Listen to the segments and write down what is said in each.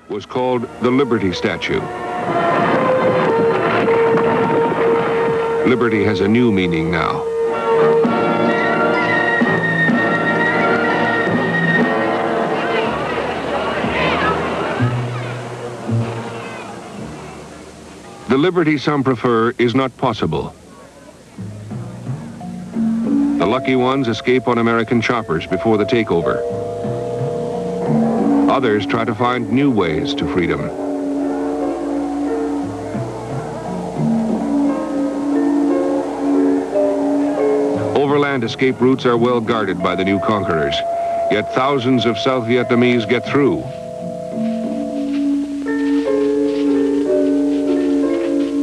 was called the Liberty Statue. Liberty has a new meaning now. The liberty some prefer is not possible. The lucky ones escape on American choppers before the takeover. Others try to find new ways to freedom. Overland escape routes are well guarded by the new conquerors, yet thousands of South Vietnamese get through.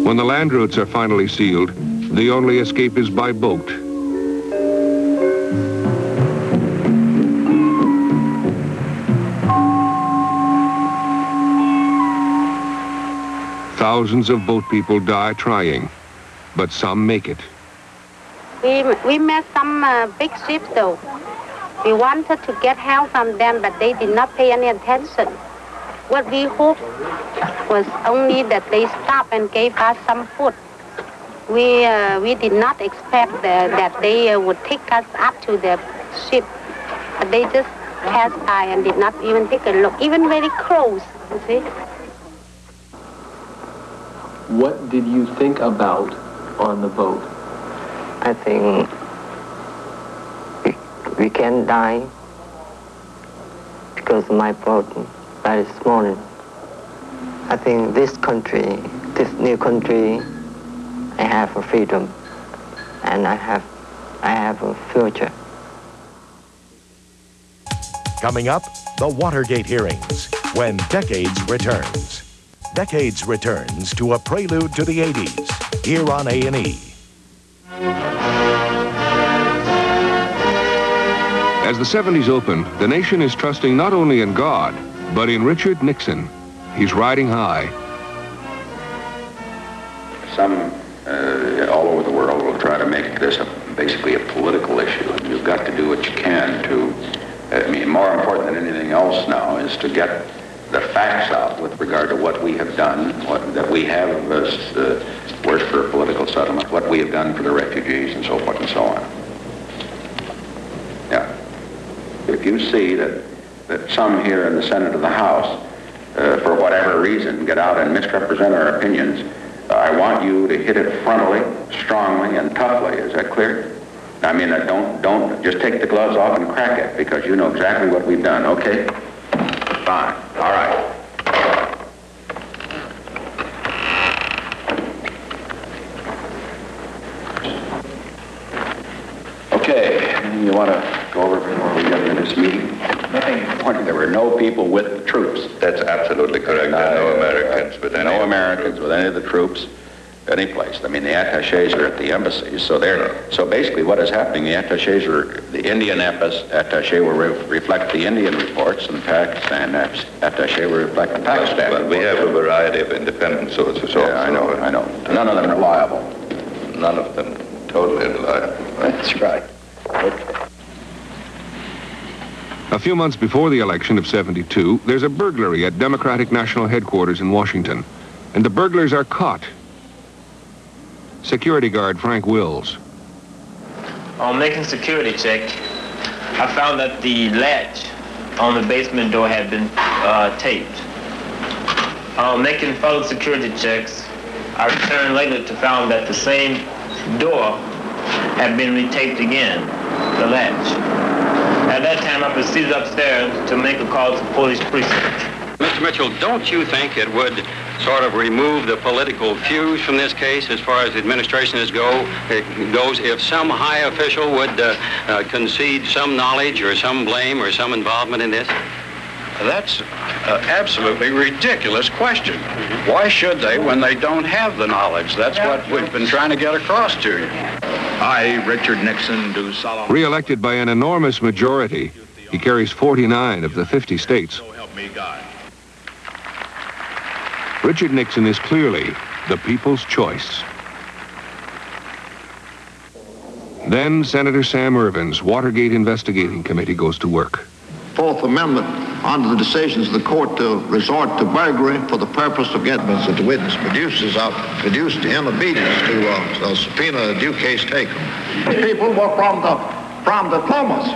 When the land routes are finally sealed, the only escape is by boat. Thousands of boat people die trying, but some make it. We met some big ships though. We wanted to get help from them, but they did not pay any attention. What we hoped was only that they stopped and gave us some food. We did not expect that they would take us up to the ship, but they just passed by and did not even take a look, even very close, you see. What did you think about on the boat? I think we can die because my boat very small. I think this country, this new country, I have a freedom, and I have a future. Coming up, the Watergate hearings, when Decades returns. Decades returns to a prelude to the 80s, here on A&E. As the 70s open, the nation is trusting not only in God, but in Richard Nixon. He's riding high. Some all over the world will try to make this basically a political issue. You've got to do what you can to, I mean, more important than anything else now is to get the facts out with regard to what we have done, that we have worked for a political settlement, what we have done for the refugees, and so forth and so on. Yeah. If you see that some here in the Senate or the House, for whatever reason, get out and misrepresent our opinions, I want you to hit it frontally, strongly, and toughly. Is that clear? I mean, don't just take the gloves off and crack it, because you know exactly what we've done, okay? Fine. All right. Okay. Anything you want to go over before we get into this meeting? Nothing important. There were no people with the troops. That's absolutely correct. No Americans with any. No Americans with any of the troops, any place. I mean, the attachés are at the embassies, so so basically, what is happening? The attachés are the Indian attaché will reflect the Indian reports, and the Pakistan attaché will reflect the Pakistan. But we have a variety of independent sources. Yeah, I know. None of them are reliable. None of them totally reliable. That's right. Okay. A few months before the election of '72, there's a burglary at Democratic National Headquarters in Washington, and the burglars are caught. Security guard Frank Wills. On making security check, I found that the latch on the basement door had been taped. Making further security checks, I returned later to find that the same door had been retaped again, the latch. At that time, I proceeded upstairs to make a call to the police precinct. Mr. Mitchell, don't you think it would sort of remove the political fuse from this case as far as the administration goes if some high official would concede some knowledge or some blame or some involvement in this? That's an absolutely ridiculous question. Why should they when they don't have the knowledge? That's what we've been trying to get across to you. I, Richard Nixon, do solemnly... Re-elected by an enormous majority, he carries 49 of the 50 states. So help me God. Richard Nixon is clearly the people's choice. Then Senator Sam Ervin's Watergate Investigating Committee goes to work. Fourth Amendment under the decisions of the court to resort to burglary for the purpose of getting that the witness produced in obedience to a subpoena due case taken. People were from the Thomas,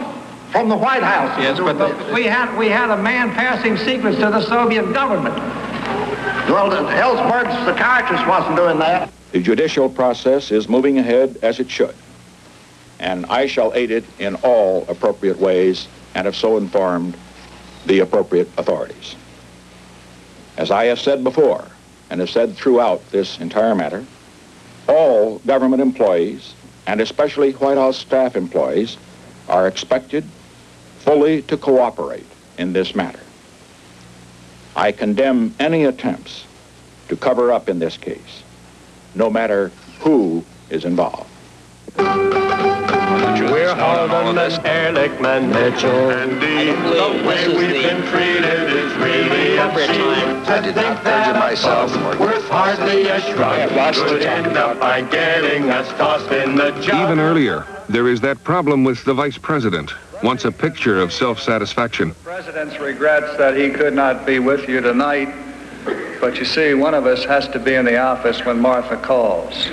from the White House. Yes, but we had a man passing secrets to the Soviet government. Well, Ellsberg's psychiatrist wasn't doing that. The judicial process is moving ahead as it should, and I shall aid it in all appropriate ways and have so informed the appropriate authorities. As I have said before, and have said throughout this entire matter, all government employees, and especially White House staff employees, are expected fully to cooperate in this matter. I condemn any attempts to cover up in this case, no matter who is involved. We're Holden and Ehrlichman, Mitchell, and the way we've been treated is really a shame. I did not perjure myself. Worth hardly a shrug. Could end up by getting us tossed in the jar. Even earlier, there is that problem with the vice president. Wants a picture of self-satisfaction. The president's regrets that he could not be with you tonight, but you see, one of us has to be in the office when Martha calls.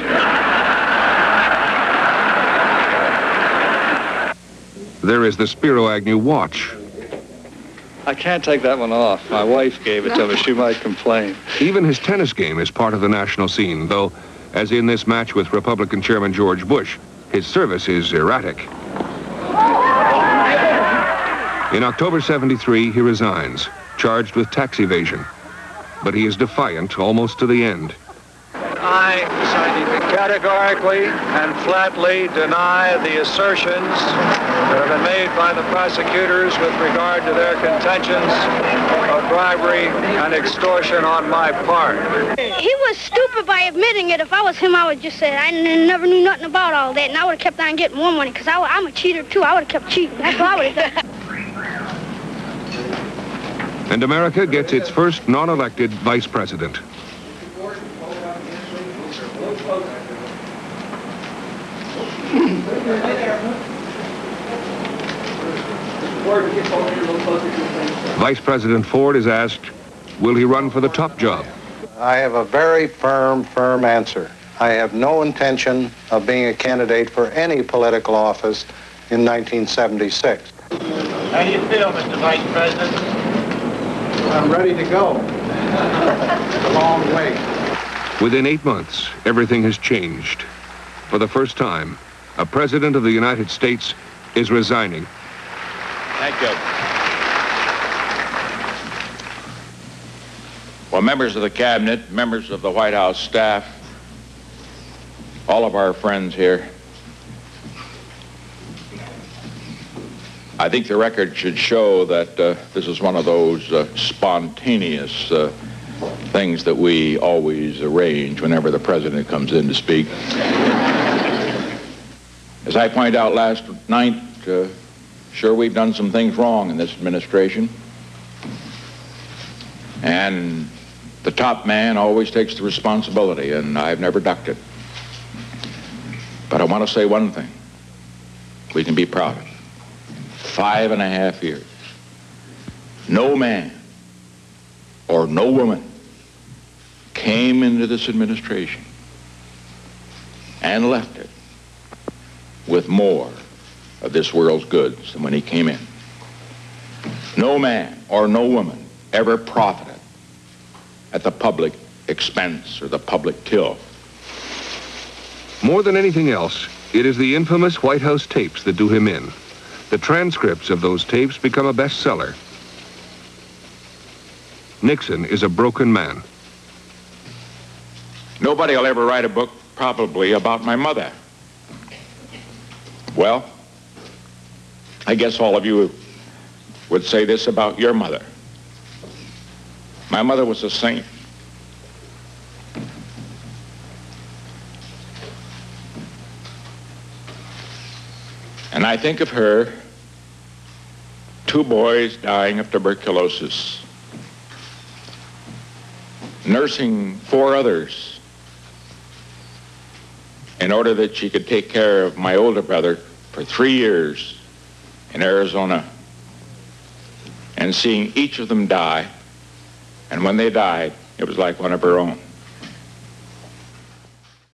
There is the Spiro Agnew watch. I can't take that one off. My wife gave it to me. She might complain. Even his tennis game is part of the national scene, though, as in this match with Republican Chairman George Bush, his service is erratic. In October '73, he resigns, charged with tax evasion. But he is defiant almost to the end. I categorically and flatly deny the assertions that have been made by the prosecutors with regard to their contentions of bribery and extortion on my part. He was stupid by admitting it. If I was him, I would just say I never knew nothing about all that, and I would have kept on getting more money, because I'm a cheater, too. I would have kept cheating. That's what I would have done. And America gets its first non-elected vice president. Vice President Ford is asked, will he run for the top job? I have a very firm answer. I have no intention of being a candidate for any political office in 1976. How do you feel, Mr. Vice President? I'm ready to go. It's a long way. Within 8 months, everything has changed. For the first time, a president of the United States is resigning. Thank you. Well, members of the cabinet, members of the White House staff, all of our friends here, I think the record should show that this is one of those spontaneous things that we always arrange whenever the president comes in to speak. As I pointed out last night, sure, we've done some things wrong in this administration. And the top man always takes the responsibility, and I've never ducked it. But I want to say one thing we can be proud of. 5.5 years. No man or no woman came into this administration and left it with more of this world's goods than when he came in. No man or no woman ever profited at the public expense or the public till. More than anything else, it is the infamous White House tapes that do him in. The transcripts of those tapes become a bestseller. Nixon is a broken man. Nobody will ever write a book, probably, about my mother. Well, I guess all of you would say this about your mother. My mother was a saint. And I think of her, 2 boys dying of tuberculosis, nursing 4 others in order that she could take care of my older brother for 3 years in Arizona. And and seeing each of them die. And when they died, it was like one of her own.